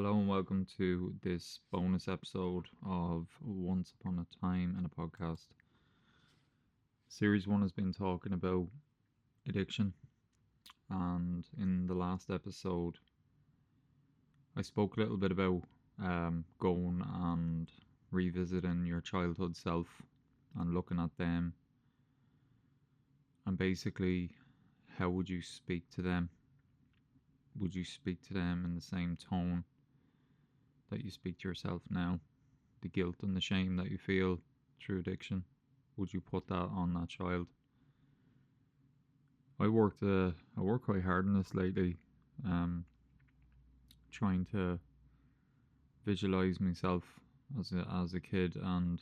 Hello and welcome to this bonus episode of Once Upon a Time in a Podcast. Series 1 has been talking about addiction, and in the last episode, I spoke a little bit about going and revisiting your childhood self and looking at them, and basically, how would you speak to them? Would you speak to them in the same tone that you speak to yourself now? The guilt and the shame that you feel through addiction, would you put that on that child? I worked quite hard on this lately, trying to visualize myself as a kid, and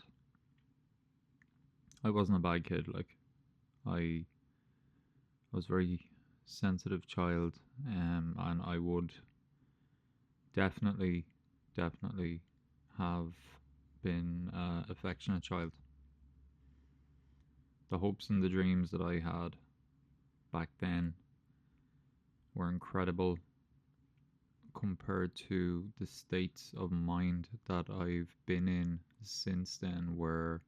I wasn't a bad kid. Like I was a very sensitive child, and I would definitely have been an affectionate child. The hopes and the dreams that I had back then were incredible compared to the states of mind that I've been in since then, where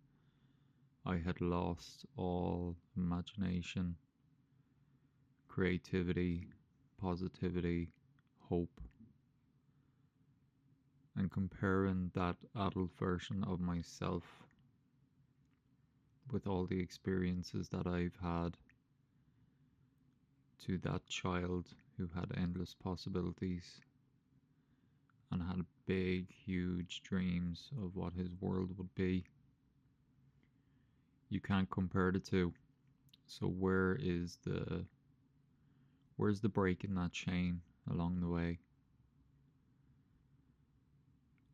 I had lost all imagination, creativity, positivity, hope. And comparing that adult version of myself with all the experiences that I've had to that child who had endless possibilities and had big, huge dreams of what his world would be. You can't compare the two. So where's the break in that chain along the way?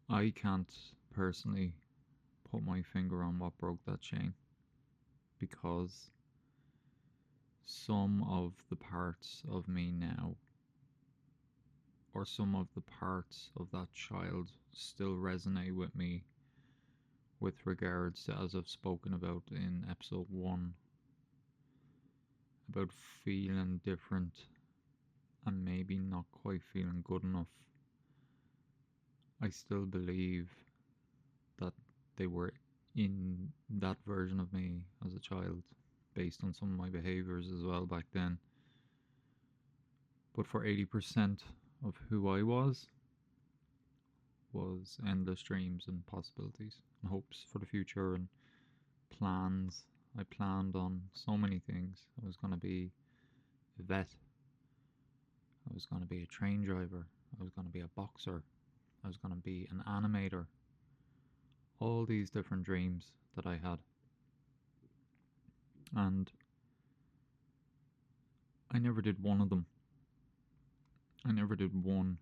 I can't personally put my finger on what broke that chain, because some of the parts of me now, or some of the parts of that child, still resonate with me with regards to, as I've spoken about in episode 1, about feeling different and maybe not quite feeling good enough. I still believe that they were in that version of me as a child, based on some of my behaviors as well back then. But for 80% of who I was endless dreams and possibilities and hopes for the future and plans. I planned on so many things. I was going to be a vet. I was going to be a train driver. I was going to be a boxer. I was going to be an animator. All these different dreams that I had. And I never did one of them. I never did one.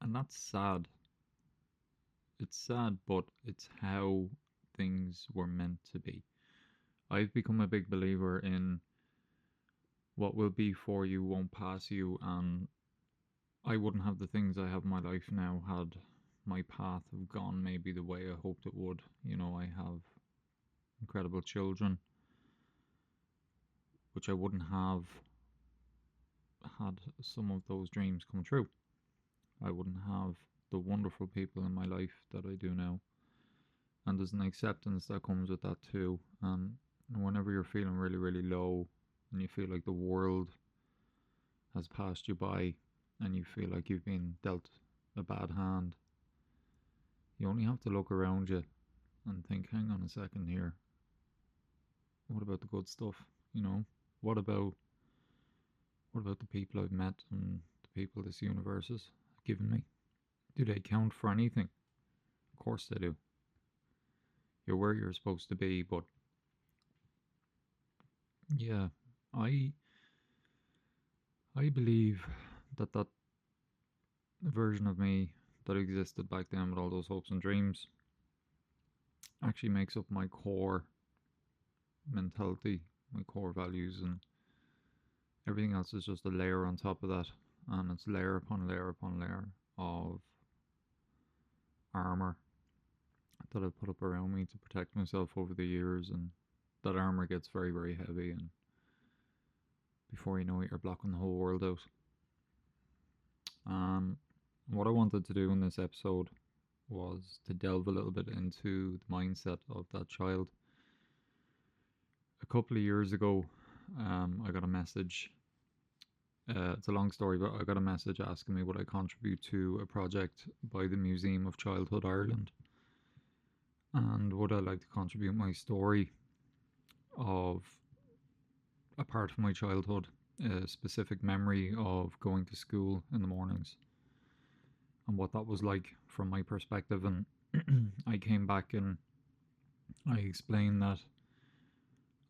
And that's sad. It's sad, but it's how things were meant to be. I've become a big believer in what will be for you won't pass you, and I wouldn't have the things I have in my life now had my path have gone maybe the way I hoped it would. You know, I have incredible children, which I wouldn't have had some of those dreams come true. I wouldn't have the wonderful people in my life that I do now. And there's an acceptance that comes with that too. And whenever you're feeling really, really low and you feel like the world has passed you by and you feel like you've been dealt a bad hand, you only have to look around you and think, hang on a second here. What about the good stuff? You know, what about the people I've met and the people this universe has given me? Do they count for anything? Of course they do. You're where you're supposed to be, but yeah, I believe that version of me that existed back then with all those hopes and dreams actually makes up my core mentality, my core values, and everything else is just a layer on top of that, and it's layer upon layer upon layer of armor that I've put up around me to protect myself over the years, and that armor gets very, very heavy, and before you know it, you're blocking the whole world out. Um, what I wanted to do in this episode was to delve a little bit into the mindset of that child. A couple of years ago, I got a message. It's a long story, but I got a message asking me would I contribute to a project by the Museum of Childhood Ireland, and would I like to contribute my story of a part of my childhood, a specific memory of going to school in the mornings, and what that was like from my perspective. And I came back and I explained that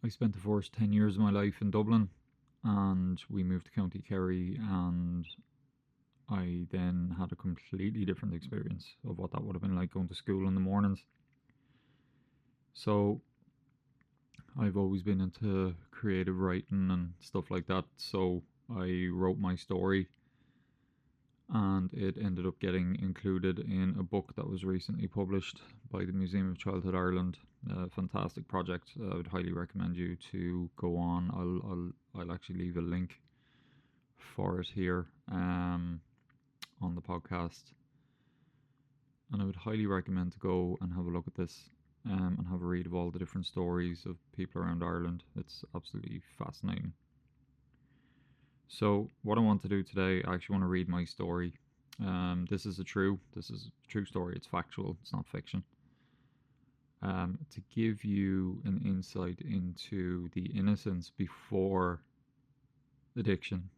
I spent the first 10 years of my life in Dublin, and we moved to County Kerry, and I then had a completely different experience of what that would have been like going to school in the mornings. So I've always been into creative writing and stuff like that, so I wrote my story, and it ended up getting included in a book that was recently published by the Museum of Childhood Ireland. A fantastic project. I would highly recommend you to go on. I'll actually leave a link for it here on the podcast, and I would highly recommend to go and have a look at this and have a read of all the different stories of people around Ireland. It's absolutely fascinating. So what I want to do today, I actually want to read my story. This is a true story. It's factual. It's not fiction. To give you an insight into the innocence before addiction,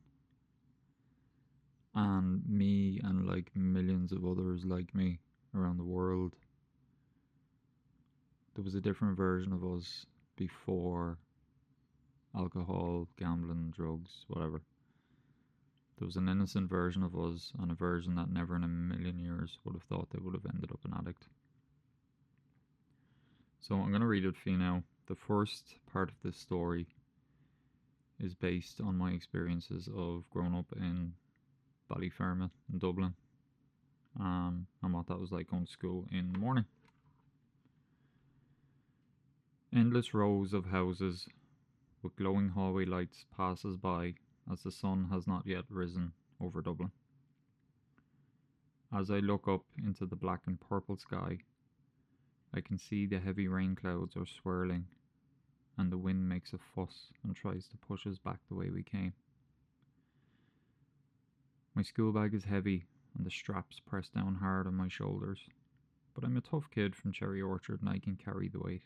and me and like millions of others like me around the world. There was a different version of us before alcohol, gambling, drugs, whatever. There was an innocent version of us, and a version that never in a million years would have thought they would have ended up an addict. So I'm going to read it for you now. The first part of this story is based on my experiences of growing up in Ballyfermot in Dublin, and what that was like going to school in the morning. Endless rows of houses with glowing hallway lights pass us by as the sun has not yet risen over Dublin. As I look up into the black and purple sky, I can see the heavy rain clouds are swirling, and the wind makes a fuss and tries to push us back the way we came. My school bag is heavy, and the straps press down hard on my shoulders, but I'm a tough kid from Cherry Orchard and I can carry the weight.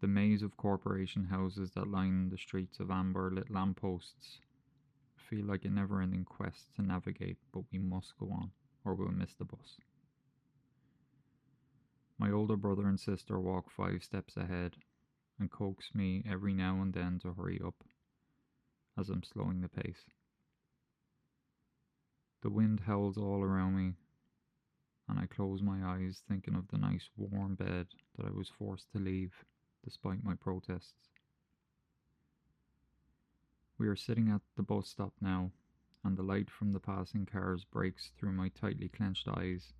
The maze of corporation houses that line the streets of amber-lit lampposts feel like a never-ending quest to navigate, but we must go on, or we'll miss the bus. My older brother and sister walk 5 steps ahead and coax me every now and then to hurry up as I'm slowing the pace. The wind howls all around me, and I close my eyes thinking of the nice warm bed that I was forced to leave despite my protests. We are sitting at the bus stop now, and the light from the passing cars breaks through my tightly clenched eyes.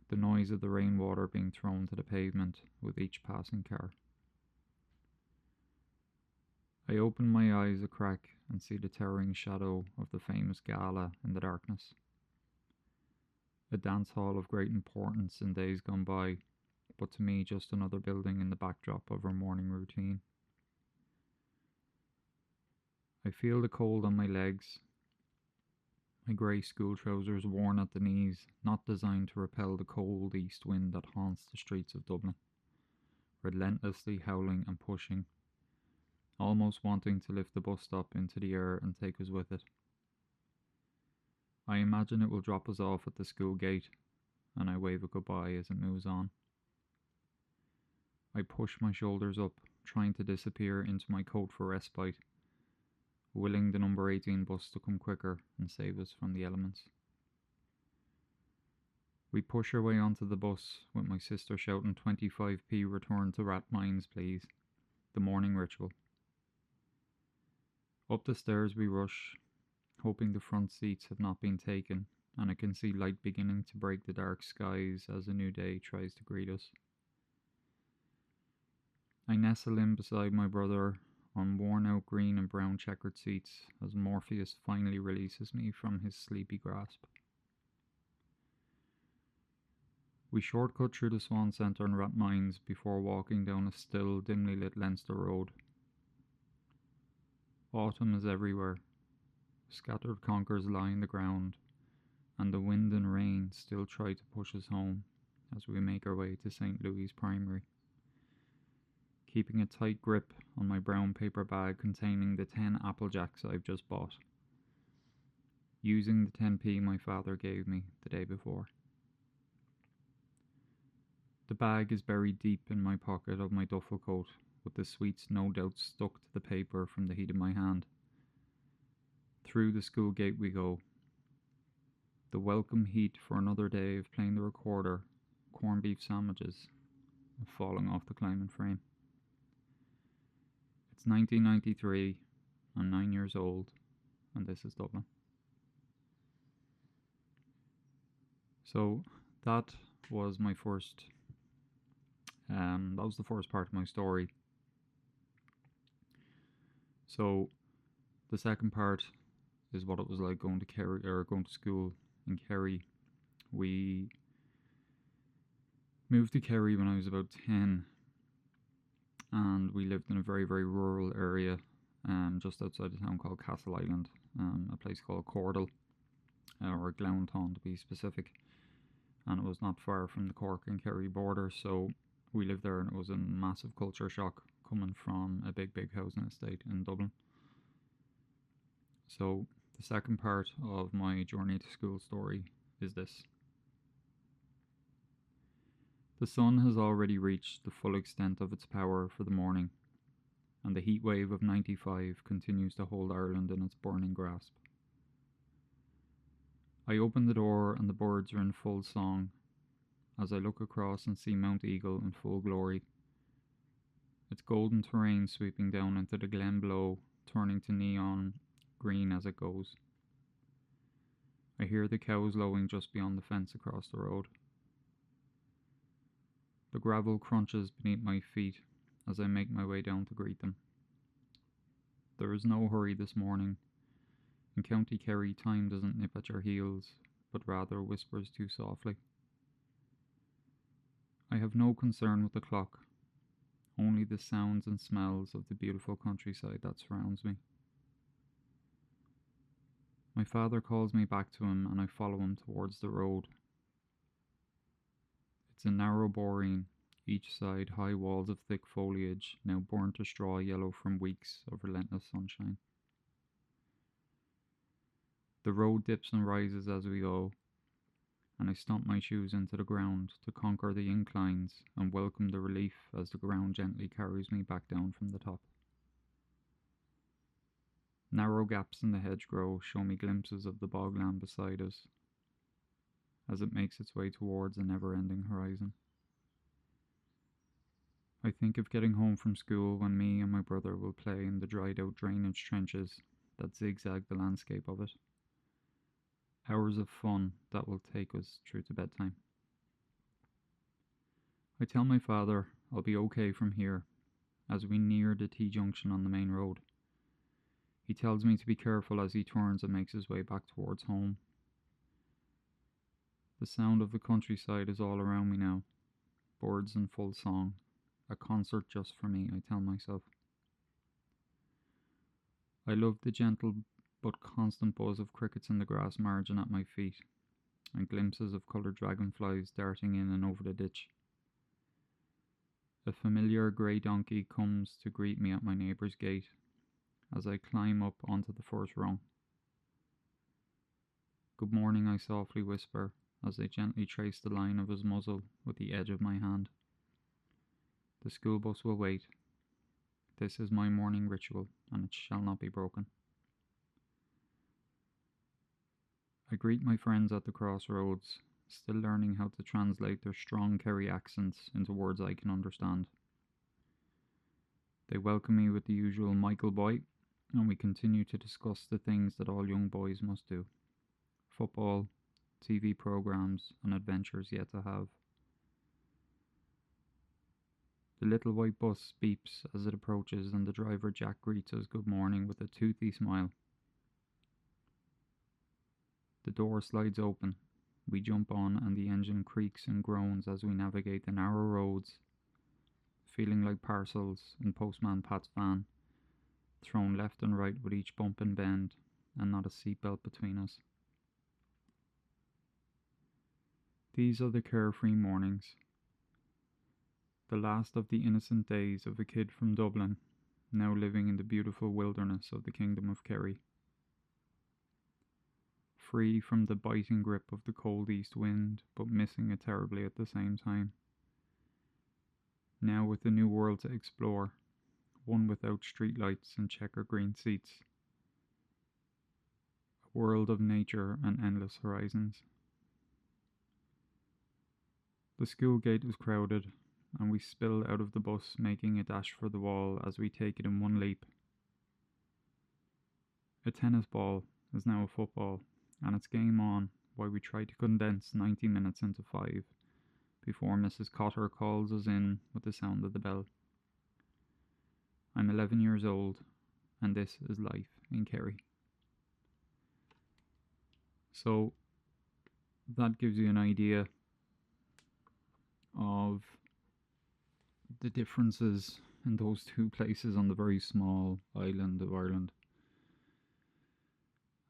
The noise of the rainwater being thrown to the pavement with each passing car. I open my eyes a crack and see the towering shadow of the famous gala in the darkness. A dance hall of great importance in days gone by, but to me just another building in the backdrop of our morning routine. I feel the cold on my legs. My grey school trousers worn at the knees, not designed to repel the cold east wind that haunts the streets of Dublin, relentlessly howling and pushing, almost wanting to lift the bus stop into the air and take us with it. I imagine it will drop us off at the school gate, and I wave it goodbye as it moves on. I push my shoulders up, trying to disappear into my coat for respite, willing the number 18 bus to come quicker and save us from the elements. We push our way onto the bus, with my sister shouting 25p return to Rathmines please, the morning ritual. Up the stairs we rush, hoping the front seats have not been taken, and I can see light beginning to break the dark skies as a new day tries to greet us. I nestle in beside my brother, on worn out green and brown checkered seats as Morpheus finally releases me from his sleepy grasp. We shortcut through the Swan Centre and Rathmines before walking down a still, dimly lit Leinster road. Autumn is everywhere. Scattered conkers lie in the ground, and the wind and rain still try to push us home as we make our way to St. Louis Primary. Keeping a tight grip on my brown paper bag containing the 10 Apple Jacks I've just bought, using the 10p my father gave me the day before. The bag is buried deep in my pocket of my duffel coat, with the sweets no doubt stuck to the paper from the heat of my hand. Through the school gate we go. The welcome heat for another day of playing the recorder, corned beef sandwiches, and falling off the climbing frame. It's 1993, I'm 9 years old, and this is Dublin. So that was my first, that was the first part of my story. So the second part is what it was like going to school in Kerry. We moved to Kerry when I was about 10, and we lived in a very, very rural area, just outside a town called Castle Island, a place called Cordal, or Glowntown to be specific, and it was not far from the Cork and Kerry border, so we lived there, and it was a massive culture shock coming from a big, big housing estate in Dublin. So the second part of my journey to school story is this. The sun has already reached the full extent of its power for the morning, and the heat wave of 95 continues to hold Ireland in its burning grasp. I open the door and the birds are in full song as I look across and see Mount Eagle in full glory, its golden terrain sweeping down into the glen below, turning to neon green as it goes. I hear the cows lowing just beyond the fence across the road. The gravel crunches beneath my feet as I make my way down to greet them. There is no hurry this morning. In County Kerry, time doesn't nip at your heels, but rather whispers too softly. I have no concern with the clock, only the sounds and smells of the beautiful countryside that surrounds me. My father calls me back to him and I follow him towards the road. It's a narrow boreen, each side high walls of thick foliage, now burnt to straw yellow from weeks of relentless sunshine. The road dips and rises as we go, and I stomp my shoes into the ground to conquer the inclines and welcome the relief as the ground gently carries me back down from the top. Narrow gaps in the hedgerow show me glimpses of the bogland beside us as it makes its way towards a never-ending horizon. I think of getting home from school when me and my brother will play in the dried-out drainage trenches that zigzag the landscape of it. Hours of fun that will take us through to bedtime. I tell my father I'll be okay from here as we near the T-junction on the main road. He tells me to be careful as he turns and makes his way back towards home. The sound of the countryside is all around me now, birds in full song, a concert just for me, I tell myself. I love the gentle but constant buzz of crickets in the grass margin at my feet, and glimpses of coloured dragonflies darting in and over the ditch. A familiar grey donkey comes to greet me at my neighbour's gate as I climb up onto the first rung. Good morning, I softly whisper as I gently trace the line of his muzzle with the edge of my hand. The school bus will wait. This is my morning ritual, and it shall not be broken. I greet my friends at the crossroads, still learning how to translate their strong Kerry accents into words I can understand. They welcome me with the usual Michael boy, and we continue to discuss the things that all young boys must do. Football, TV programs, and adventures yet to have. The little white bus beeps as it approaches, and the driver Jack greets us good morning with a toothy smile. The door slides open. We jump on, and the engine creaks and groans as we navigate the narrow roads, feeling like parcels in Postman Pat's van, thrown left and right with each bump and bend, and not a seatbelt between us. These are the carefree mornings, the last of the innocent days of a kid from Dublin, now living in the beautiful wilderness of the Kingdom of Kerry. Free from the biting grip of the cold east wind, but missing it terribly at the same time. Now with a new world to explore, one without streetlights and checker green seats. A world of nature and endless horizons. The school gate is crowded, and we spill out of the bus, making a dash for the wall as we take it in one leap. A tennis ball is now a football, and it's game on while we try to condense 90 minutes into 5 before Mrs. Cotter calls us in with the sound of the bell. I'm 11 years old, and this is life in Kerry. So that gives you an idea of the differences in those two places on the very small island of Ireland,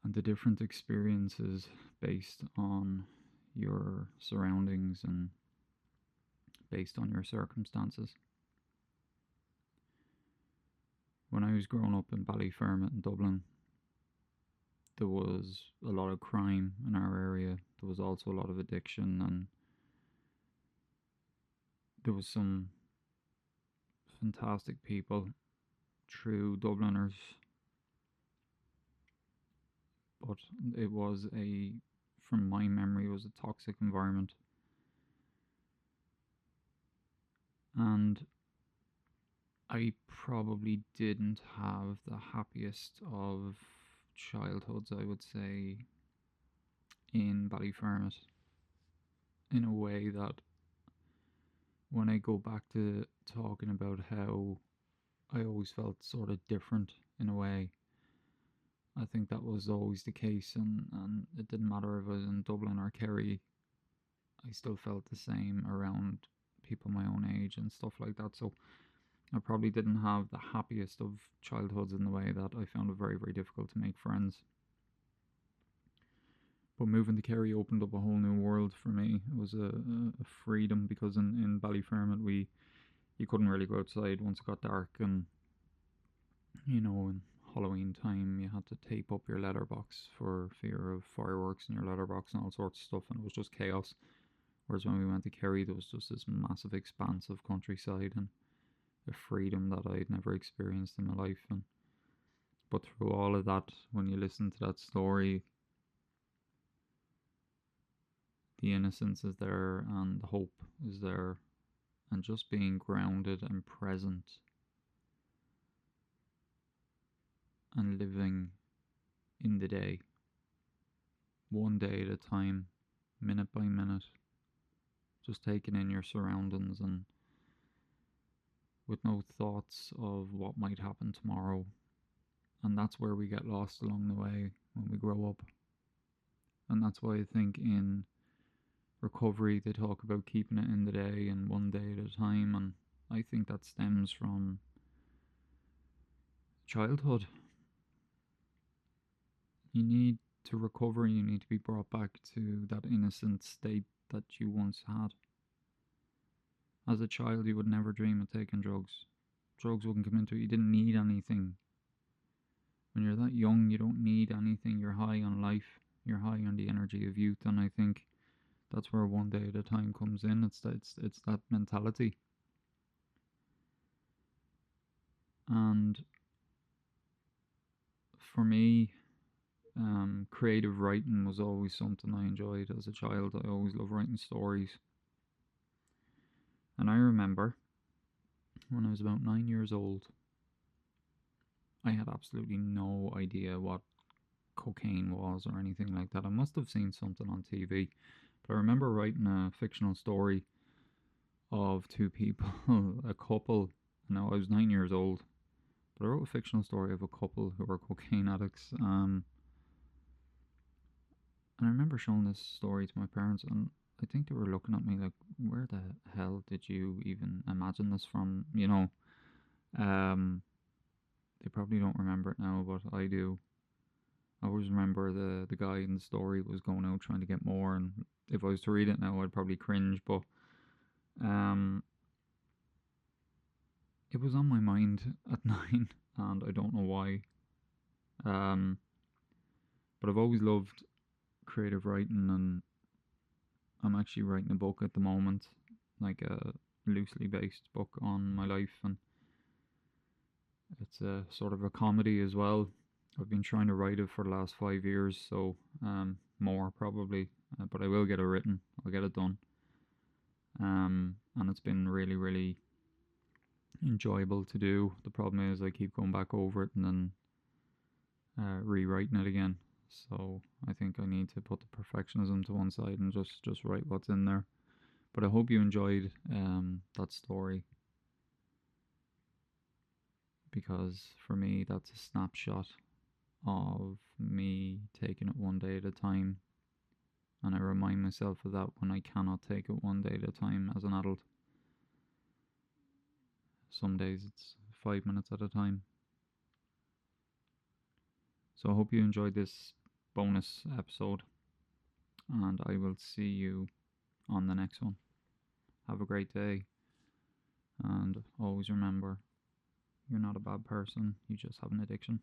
and the different experiences based on your surroundings and based on your circumstances. When I was growing up in Ballyfermot in Dublin, there was a lot of crime in our area. There was also a lot of addiction, and there was some fantastic people, true Dubliners, but it was from my memory, it was a toxic environment. And I probably didn't have the happiest of childhoods, I would say, in Ballyfermot, in a way that when I go back to talking about how I always felt sort of different in a way, I think that was always the case, and it didn't matter if I was in Dublin or Kerry, I still felt the same around people my own age and stuff like that. So I probably didn't have the happiest of childhoods in the way that I found it very, very difficult to make friends. But moving to Kerry opened up a whole new world for me. It was a freedom, because in Ballyfermot you couldn't really go outside once it got dark, and in Halloween time you had to tape up your letterbox for fear of fireworks in your letterbox and all sorts of stuff, and it was just chaos. Whereas when we went to Kerry, there was just this massive expanse of countryside and a freedom that I'd never experienced in my life. But through all of that, when you listen to that story, the innocence is there and the hope is there, and just being grounded and present and living in the day, one day at a time, minute by minute, just taking in your surroundings, and with no thoughts of what might happen tomorrow. And that's where we get lost along the way when we grow up. And that's why I think in recovery they talk about keeping it in the day and one day at a time, and I think that stems from childhood. You need to recover, you need to be brought back to that innocent state that you once had. As a child, you would never dream of taking drugs. Drugs wouldn't come into it. You didn't need anything. When you're that young, you don't need anything. You're high on life. You're high on the energy of youth, and I think that's where one day at a time comes in. It's that mentality. And for me, creative writing was always something I enjoyed as a child. I always loved writing stories. And I remember when I was about 9 years old, I had absolutely no idea what cocaine was or anything like that. I must have seen something on TV, but I remember writing a fictional story of two people, a couple. Now, I was 9 years old, but I wrote a fictional story of a couple who were cocaine addicts. And I remember showing this story to my parents, and I think they were looking at me like, "Where the hell did you even imagine this from?" Um, they probably don't remember it now, but I do. I always remember the guy in the story was going out trying to get more, and if I was to read it now, I'd probably cringe. But um, it was on my mind at 9, and I don't know why. Um, but I've always loved creative writing, and I'm actually writing a book at the moment, like a loosely based book on my life, and it's a sort of a comedy as well. I've been trying to write it for the last 5 years, so more probably, but I will get it written. I'll get it done. And it's been really, really enjoyable to do. The problem is I keep going back over it and then rewriting it again. So I think I need to put the perfectionism to one side and just write what's in there. But I hope you enjoyed that story, because for me that's a snapshot of me taking it one day at a time, and I remind myself of that when I cannot take it one day at a time as an adult. Some days it's 5 minutes at a time. So I hope you enjoyed this bonus episode, and I will see you on the next one. Have a great day, and always remember, you're not a bad person, you just have an addiction.